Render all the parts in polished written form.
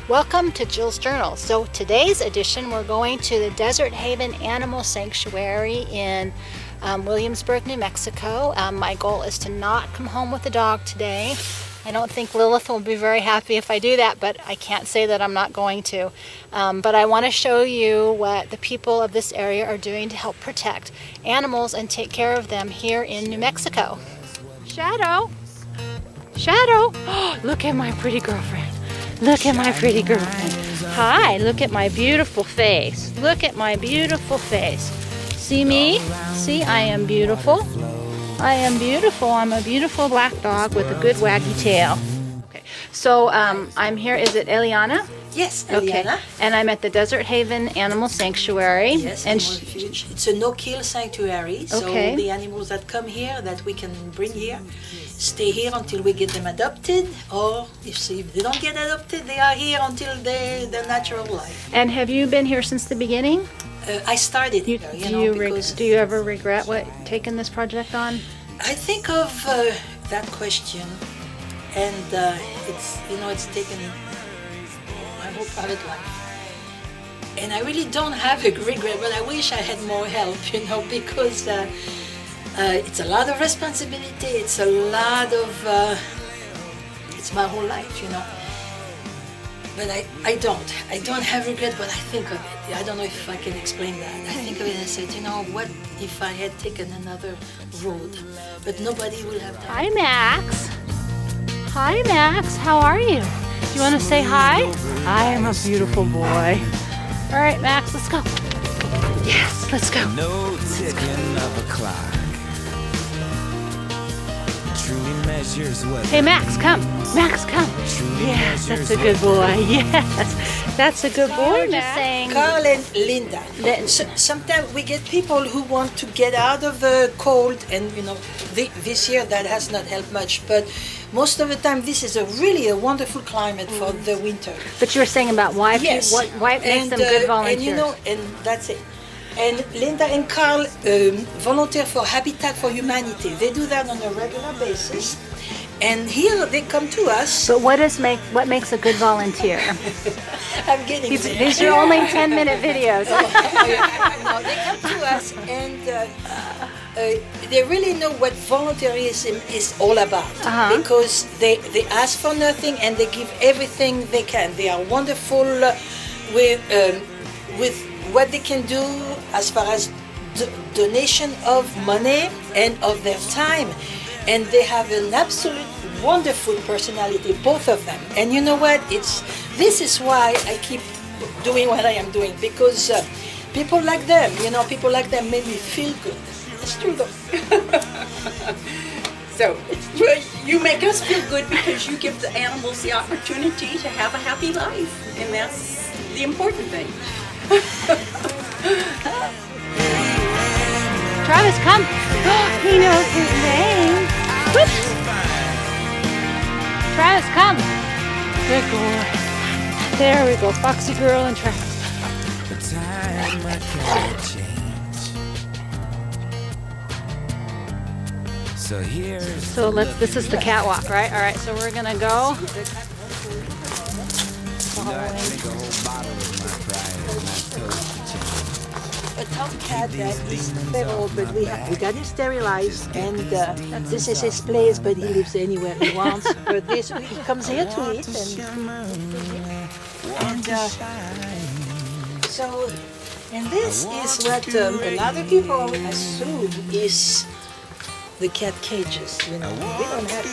Welcome to Jill's Journal. So today's edition, we're going to the Desert Haven Animal Sanctuary in Williamsburg, New Mexico. My goal is to not come home with a dog today. I don't think Lilith will be very happy if I do that, but I can't say that I'm not going to. But I want to show you what the people of this area are doing to help protect animals and take care of them here in New Mexico. Shadow! Shadow! Oh, look at my pretty girlfriend. Look at my pretty girlfriend. Hi, look at my beautiful face. Look at my beautiful face. See me? See, I am beautiful. I am beautiful. I'm a beautiful black dog with a good waggy tail. Okay, so I'm here. Is it Eliana? Yes, Eliana. Okay, and I'm at the Desert Haven Animal Sanctuary. Yes, and animal refuge. It's a no-kill sanctuary, so Okay. the animals that come here, that we can bring here, stay here until we get them adopted, or if they don't get adopted, they are here until their natural life. And have you been here since the beginning? I started here, because Do you ever regret taking this project on? I think of that question, and it's taken my whole private life. And I really don't have a regret, but I wish I had more help, because it's a lot of responsibility. It's a lot of, it's my whole life, But I don't have regret, but I think of it. I don't know if I can explain that. I think of it and I said, what if I had taken another road? But nobody will have done. Hi, Max. Hi, Max. How are you? You want to say hi? I am a beautiful boy. All right, Max, let's go. Yes, let's go. No ticking of a clock truly measures what. Hey, Max, come. Max, come. Yes, that's a good boy. Yes, that's a good boy, Max. Saying. Carl and Linda. Sometimes we get people who want to get out of the cold, and this year that has not helped much. But most of the time, this is really a wonderful climate for the winter. But you were saying about why it makes them good volunteers. And that's it. And Linda and Carl volunteer for Habitat for Humanity. They do that on a regular basis. And here they come to us. But what makes a good volunteer? I'm getting there. These are only 10-minute videos. No, they come to us and they really know what volunteerism is all about, because they ask for nothing and they give everything they can. They are wonderful with what they can do as far as donation of money and of their time. And they have an absolute wonderful personality, both of them. And you know what? This is why I keep doing what I am doing, because people like them, make me feel good. It's true though. So you make us feel good because you give the animals the opportunity to have a happy life, and that's the important thing. Travis, come. He knows his name. Whoops. Travis, come. Good boy. There we go. Foxy girl and Travis. The time I can't change. So This is the catwalk, right? All right, so we're gonna go. A tomcat that is feral, but we got him sterilized, and this is his place, but he lives anywhere he wants. But he comes here to eat, and this is what a lot of people assume is the cat cages. We don't have.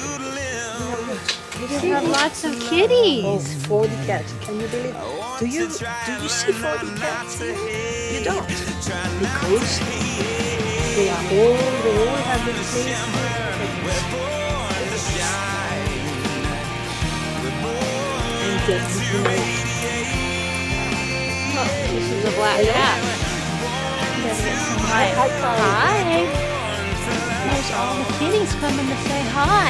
We have lots of kitties. Oh, 40 cats. Can you believe? Do you see 40 cats here? You don't. Because they all have the place. Oh, this is a black cat. Hi. There's all the kitties coming to say hi.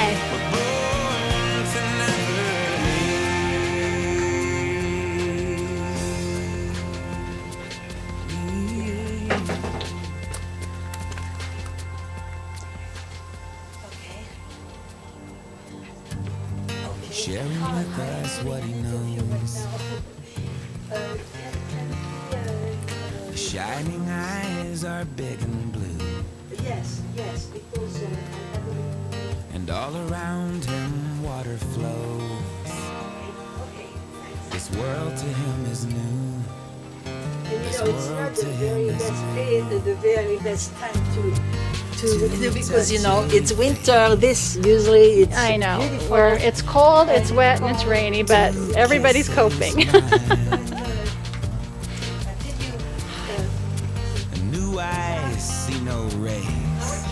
sharing with us what he knows. The shining eyes are big and blue, Yes, because and all around him water flows. This world to him is new. it's not the very best day, the very best time to because it's winter. This usually it's I know. beautiful. Where it's cold, it's wet, and it's rainy, but everybody's coping. And new eyes see no rays.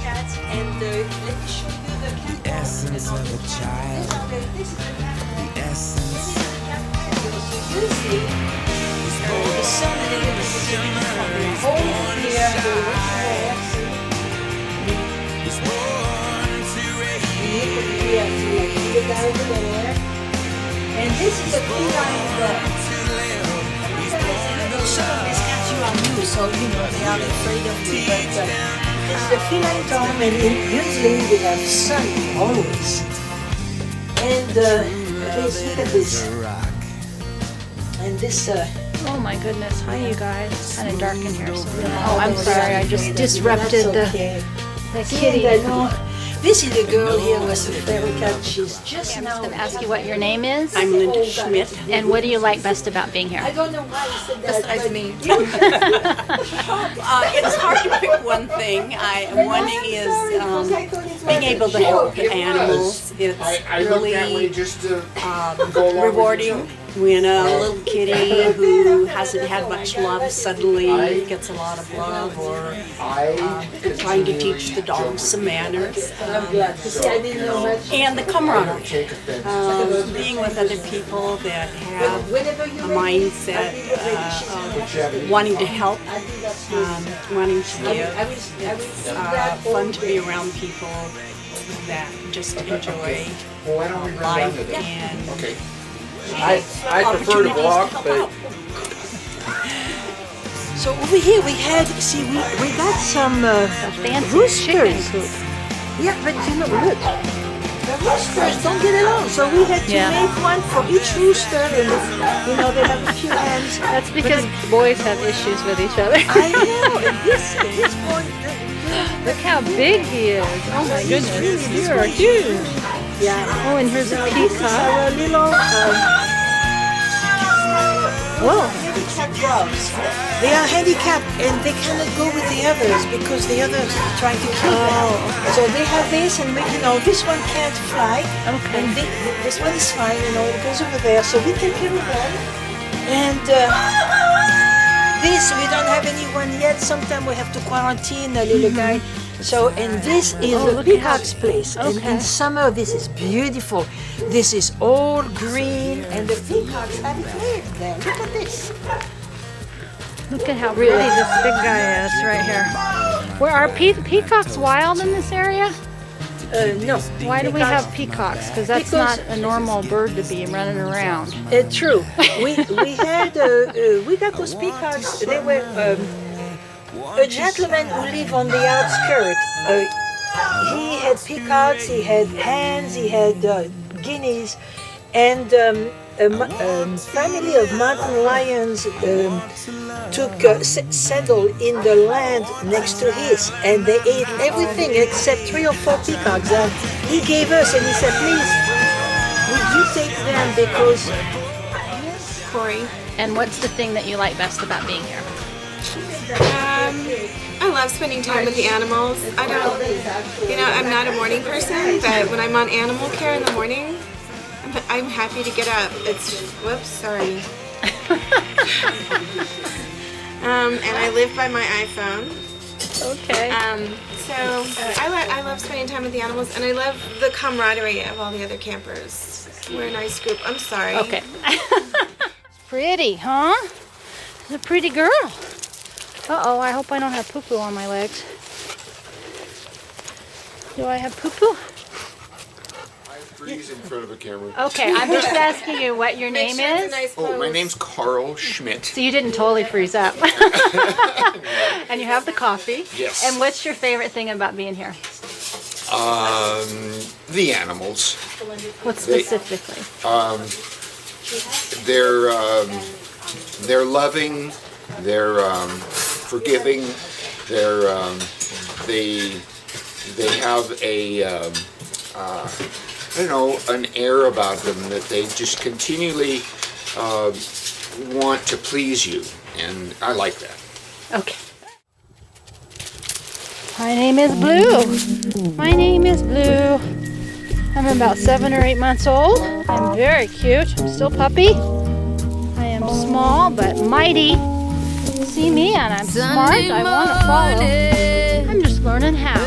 Cats and let me show you the cat. The essence of a child. This is the cat. The essence. So you see, the sun and the universe is beautiful. The whole year, the Is born to reign. the guy over there. And this is a feline dog. Some of these cats you are new, so they are afraid of me. But it's the feline dog, and usually they have sun always. And look at this. Rock. And this. Oh my goodness. Hi, you guys. It's kind of dark in here. So I'm sorry. I just disrupted the kitty. I know. This is the girl here was a fairy cat. She's just I'm now. just going to ask you what your name is. I'm Linda Schmidt. And what do you like best about being here? I don't know why you said that. Besides but me. you- It's hard to pick one thing. One is being able to help the animals. It's I look that way really just to go along rewarding with when a little kitty who hasn't had much love suddenly gets a lot of love, or trying to teach the dogs some manners. I'm glad. See, I didn't know much. And the camaraderie. take offense. Being with other people that have Whenever a you mindset of wanting to help, wanting to give. I will see that Fun to be around people that just enjoy Well, why don't we run down life to that? and Okay. I prefer to walk, but So over here we had, see, we got some Fancy chicken roosters. coop. Yeah, but look, the roosters don't get along. So we had to make one for each rooster, and they have a few hens. That's because boys have issues with each other. I know, and this boy, Look how big he is. Oh my goodness. You are huge. yeah. Oh, and here's a This is peacock. our little handicapped dogs. They are handicapped and they cannot go with the others because the others are trying to kill them. So they have this, and this one can't fly. Okay. And this one is fine, it goes over there. So we take care of them. And this, we don't have anyone yet. Sometime we have to quarantine a little guy. So, and this is a look at peacock's place. And Okay. in summer, this is beautiful. This is all green, and the peacocks have it here. There, look at this. Look at how pretty this big guy is right here. Where are peacocks wild in this area? No. Why do we have peacocks? Because that's not a normal bird to be running around. True. We got those peacocks. They were a gentleman who lived on the outskirts. He had peacocks, he had hens, he had guineas, and a family of mountain lions settled in the land next to his, and they ate everything except 3 or 4 peacocks. And he gave us, and he said, "Please, would you take them because." Corey. And what's the thing that you like best about being here? I love spending time with the animals. I'm not a morning person, but when I'm on animal care in the morning, I'm happy to get up. Sorry. And I live by my iPhone. Okay. So I love spending time with the animals, and I love the camaraderie of all the other campers. We're a nice group. I'm sorry. Okay. Pretty, huh? She's a pretty girl. Uh-oh, I hope I don't have poo-poo on my legs. Do I have poo-poo? Freeze in front of a camera. Okay, I'm just asking you what your Make name sure it's a is. nice Oh, my pose. name's Carl Schmidt. So you didn't totally freeze up. And you have the coffee. Yes. And what's your favorite thing about being here? the animals. What specifically? They're loving, they're forgiving, they have a I don't know, an air about them that they just continually want to please you, and I like that. Okay. My name is Blue. My name is Blue. I'm about 7 or 8 months old. I'm very cute. I'm still puppy. I am small but mighty. See me and I'm smart. I want to follow. I'm just learning how.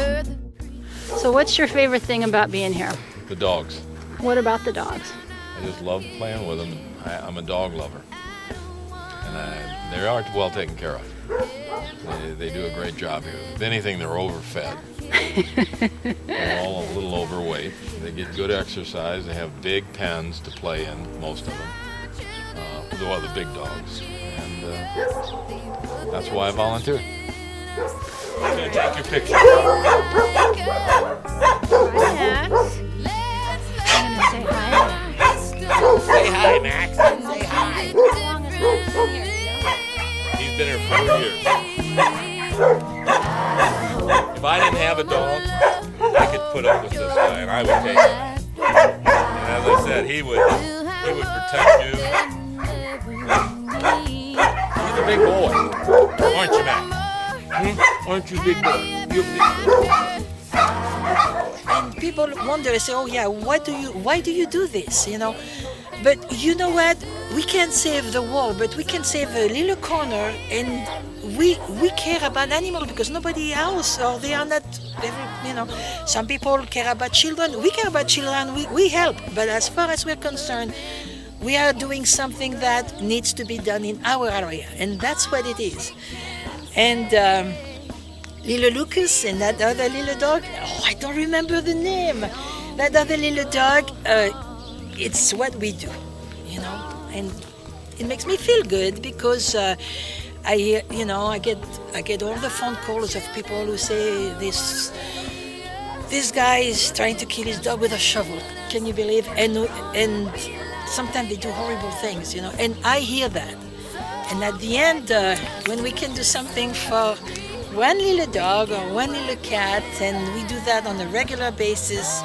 So what's your favorite thing about being here? The dogs. What about the dogs? I just love playing with them. I'm a dog lover. And they are well taken care of. They do a great job here. If anything, they're overfed. They're all a little overweight. They get good exercise. They have big pens to play in, most of them. Well, the big dogs. And that's why I volunteer. I'm going to take your picture. Hi, Max. I'm going to say hi. Say hi, Max. Say hi. He's been here 4 years. If I didn't have a dog, I could put up with this guy, and I would take him. And as I said, he would protect you. He's a big boy, aren't you, Max? Aren't you big boy? You're a big boy. And people wonder, say, "Oh yeah, why do you do this?" You know, but you know what? We can't save the world, but we can save a little corner, and we care about animals because nobody else, or they are not. You know, some people care about children. We care about children. We help, but as far as we're concerned, we are doing something that needs to be done in our area, and that's what it is. And little Lucas and that other little dog, I don't remember the name. That other little dog, it's what we do, you know, and it makes me feel good because I hear, you know, I get all the phone calls of people who say this guy is trying to kill his dog with a shovel. Can you believe? And sometimes they do horrible things, you know, and I hear that. And at the end, when we can do something for one little dog or one little cat, and we do that on a regular basis,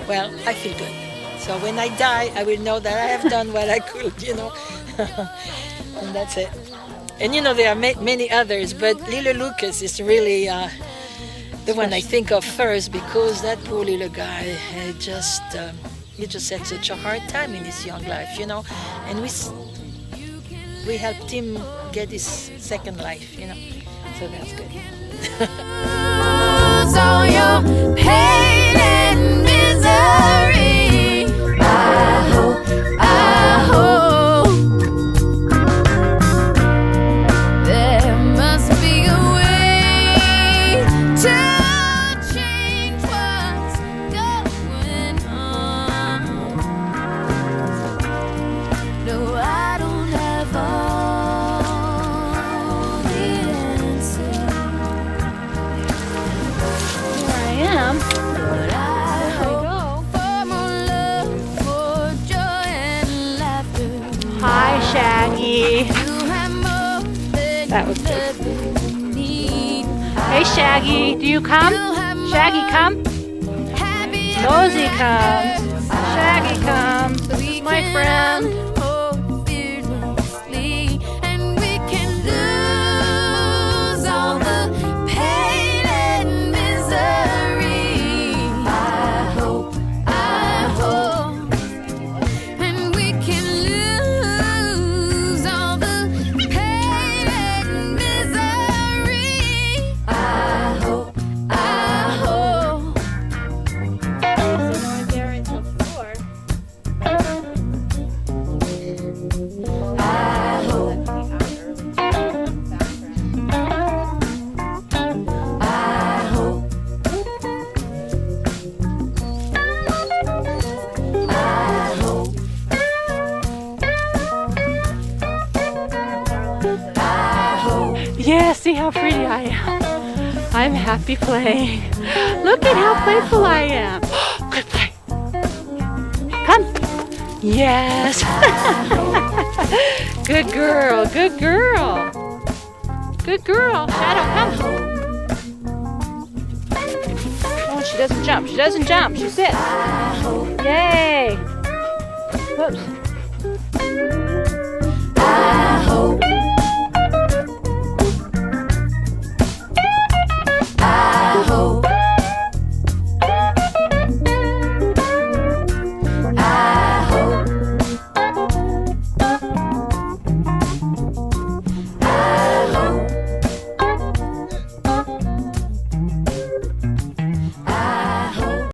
well, I feel good. So when I die, I will know that I have done what I could, you know. And that's it. And you know, there are many others, but little Lucas is really the one I think of first, because that poor little guy he just had such a hard time in his young life, you know. And we helped him get his second life, you know. So that's good. All your pain and misery. I hope there must be a way to change what's going on. No, I don't have all the answers. Here I am. But I hope for more love, for joy and laughter. Hi, Shaggy. You have more than That was you good. ever need. Hey, Shaggy, do you come? Shaggy, come. Nosy comes. Shaggy comes. This is my friend. And we can lose all the pain and misery. I hope. And we can lose all the pain and misery. I hope. Yeah, see how pretty I am. I'm happy playing. Look at how playful I am. Good play. Yes. Good girl. Good girl. Good girl. Shadow, come. Oh, she doesn't jump. She doesn't jump. She sits. Yay. Whoops. I hope